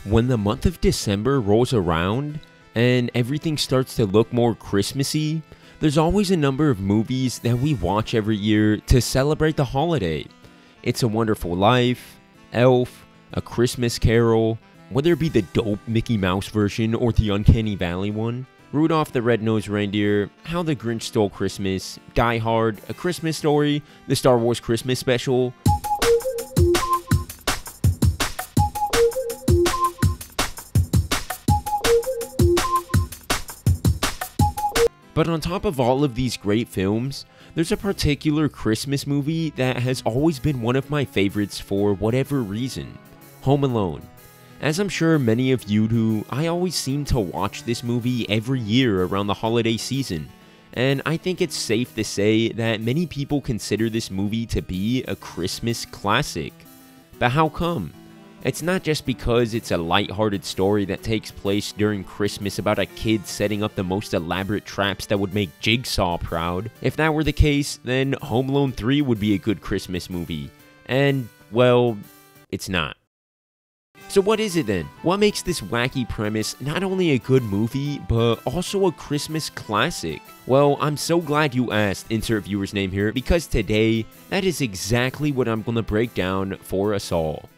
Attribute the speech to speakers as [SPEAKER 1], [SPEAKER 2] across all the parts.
[SPEAKER 1] When the month of December rolls around and everything starts to look more Christmassy, there's always a number of movies that we watch every year to celebrate the holiday. It's a Wonderful Life, Elf, A Christmas Carol, whether it be the dope Mickey Mouse version or the Uncanny Valley one, Rudolph the Red-Nosed Reindeer, How the Grinch Stole Christmas, Die Hard, A Christmas Story, the Star Wars Christmas Special. But on top of all of these great films, there's a particular Christmas movie that has always been one of my favorites for whatever reason: Home Alone. As I'm sure many of you do, I always seem to watch this movie every year around the holiday season, and I think it's safe to say that many people consider this movie to be a Christmas classic. But how come? It's not just because it's a lighthearted story that takes place during Christmas about a kid setting up the most elaborate traps that would make Jigsaw proud. If that were the case, then Home Alone 3 would be a good Christmas movie. And, well, it's not. So what is it then? What makes this wacky premise not only a good movie, but also a Christmas classic? Well, I'm so glad you asked, insert viewer's name here, because today, that is exactly what I'm going to break down for us all.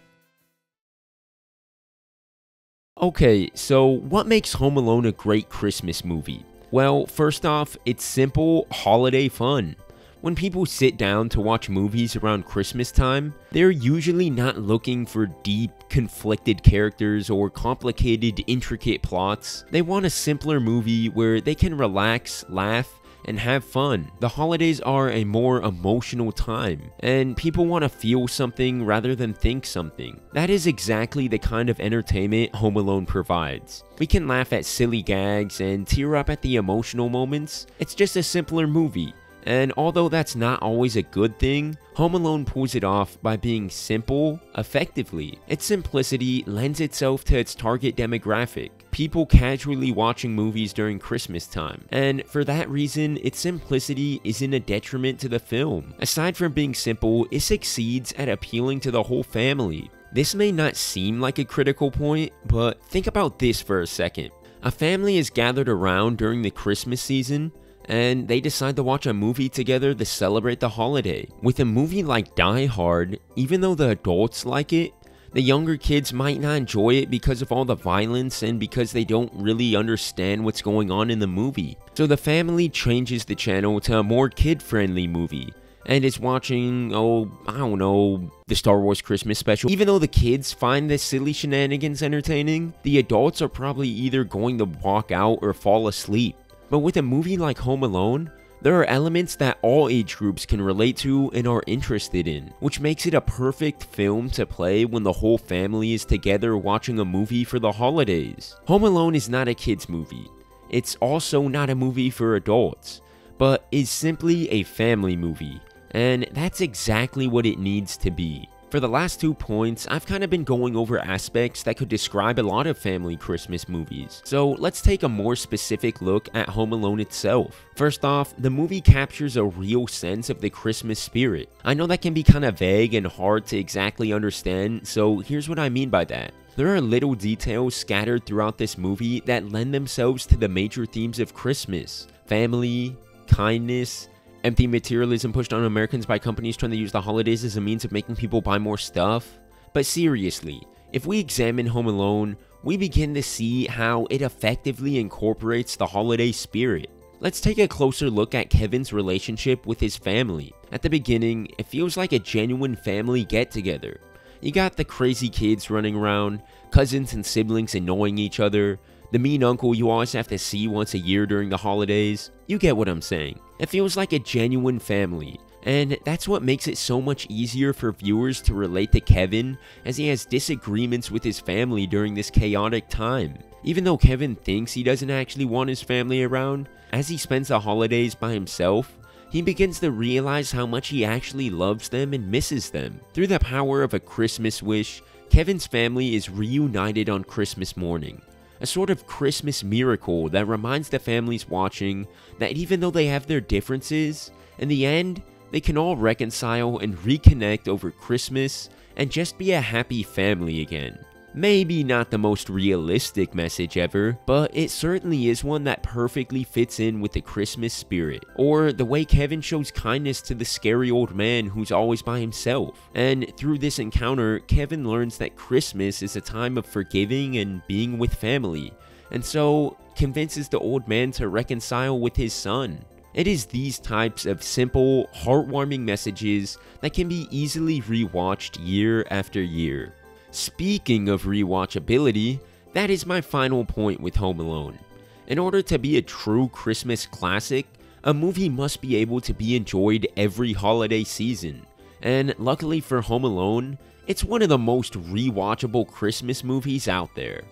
[SPEAKER 1] Okay, so what makes Home Alone a great Christmas movie? Well, first off, it's simple holiday fun. When people sit down to watch movies around Christmas time, they're usually not looking for deep, conflicted characters or complicated, intricate plots. They want a simpler movie where they can relax, laugh, and have fun. The holidays are a more emotional time, and people want to feel something rather than think something. That is exactly the kind of entertainment Home Alone provides. We can laugh at silly gags and tear up at the emotional moments. It's just a simpler movie. And although that's not always a good thing, Home Alone pulls it off by being simple, effectively. Its simplicity lends itself to its target demographic, people casually watching movies during Christmas time. And for that reason, its simplicity isn't a detriment to the film. Aside from being simple, it succeeds at appealing to the whole family. This may not seem like a critical point, but think about this for a second. A family is gathered around during the Christmas season, and they decide to watch a movie together to celebrate the holiday. With a movie like Die Hard, even though the adults like it, the younger kids might not enjoy it because of all the violence and because they don't really understand what's going on in the movie. So the family changes the channel to a more kid-friendly movie and is watching, the Star Wars Christmas Special. Even though the kids find the silly shenanigans entertaining, the adults are probably either going to walk out or fall asleep. But with a movie like Home Alone, there are elements that all age groups can relate to and are interested in, which makes it a perfect film to play when the whole family is together watching a movie for the holidays. Home Alone is not a kids movie. It's also not a movie for adults, but is simply a family movie, and that's exactly what it needs to be. For the last 2 points, I've kind of been going over aspects that could describe a lot of family Christmas movies. So let's take a more specific look at Home Alone itself. First off, the movie captures a real sense of the Christmas spirit. I know that can be kind of vague and hard to exactly understand, so here's what I mean by that. There are little details scattered throughout this movie that lend themselves to the major themes of Christmas: family, kindness, empty materialism pushed on Americans by companies trying to use the holidays as a means of making people buy more stuff. But seriously, if we examine Home Alone, we begin to see how it effectively incorporates the holiday spirit. Let's take a closer look at Kevin's relationship with his family. At the beginning, it feels like a genuine family get-together. You got the crazy kids running around, cousins and siblings annoying each other, the mean uncle you always have to see once a year during the holidays. You get what I'm saying. It feels like a genuine family, and that's what makes it so much easier for viewers to relate to Kevin, as he has disagreements with his family during this chaotic time. Even though Kevin thinks he doesn't actually want his family around, as he spends the holidays by himself, he begins to realize how much he actually loves them and misses them. Through the power of a Christmas wish, Kevin's family is reunited on Christmas morning. A sort of Christmas miracle that reminds the families watching that even though they have their differences, in the end, they can all reconcile and reconnect over Christmas and just be a happy family again. Maybe not the most realistic message ever, but it certainly is one that perfectly fits in with the Christmas spirit. Or the way Kevin shows kindness to the scary old man who's always by himself. And through this encounter, Kevin learns that Christmas is a time of forgiving and being with family, and so convinces the old man to reconcile with his son. It is these types of simple, heartwarming messages that can be easily rewatched year after year. Speaking of rewatchability, that is my final point with Home Alone. In order to be a true Christmas classic, a movie must be able to be enjoyed every holiday season. And luckily for Home Alone, it's one of the most rewatchable Christmas movies out there.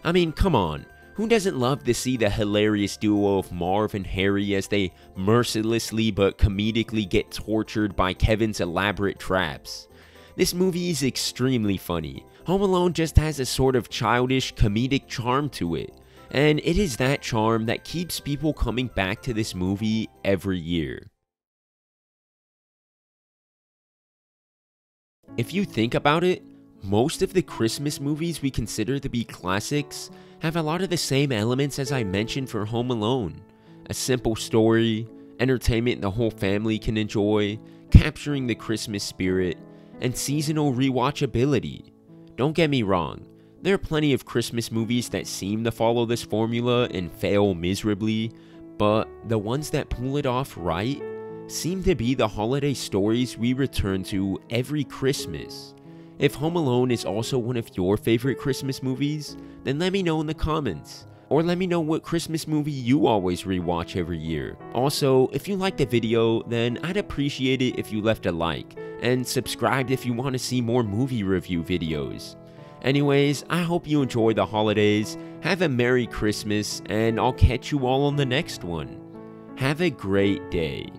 [SPEAKER 1] I mean, come on. Who doesn't love to see the hilarious duo of Marv and Harry as they mercilessly but comedically get tortured by Kevin's elaborate traps? This movie is extremely funny. Home Alone just has a sort of childish comedic charm to it, and it is that charm that keeps people coming back to this movie every year. If you think about it, most of the Christmas movies we consider to be classics have a lot of the same elements as I mentioned for Home Alone. A simple story, entertainment the whole family can enjoy, capturing the Christmas spirit, and seasonal rewatchability. Don't get me wrong, there are plenty of Christmas movies that seem to follow this formula and fail miserably, but the ones that pull it off right seem to be the holiday stories we return to every Christmas. If Home Alone is also one of your favorite Christmas movies, then let me know in the comments. Or let me know what Christmas movie you always rewatch every year. Also, if you liked the video, then I'd appreciate it if you left a like, and subscribed if you want to see more movie review videos. Anyways, I hope you enjoy the holidays, have a Merry Christmas, and I'll catch you all on the next one. Have a great day.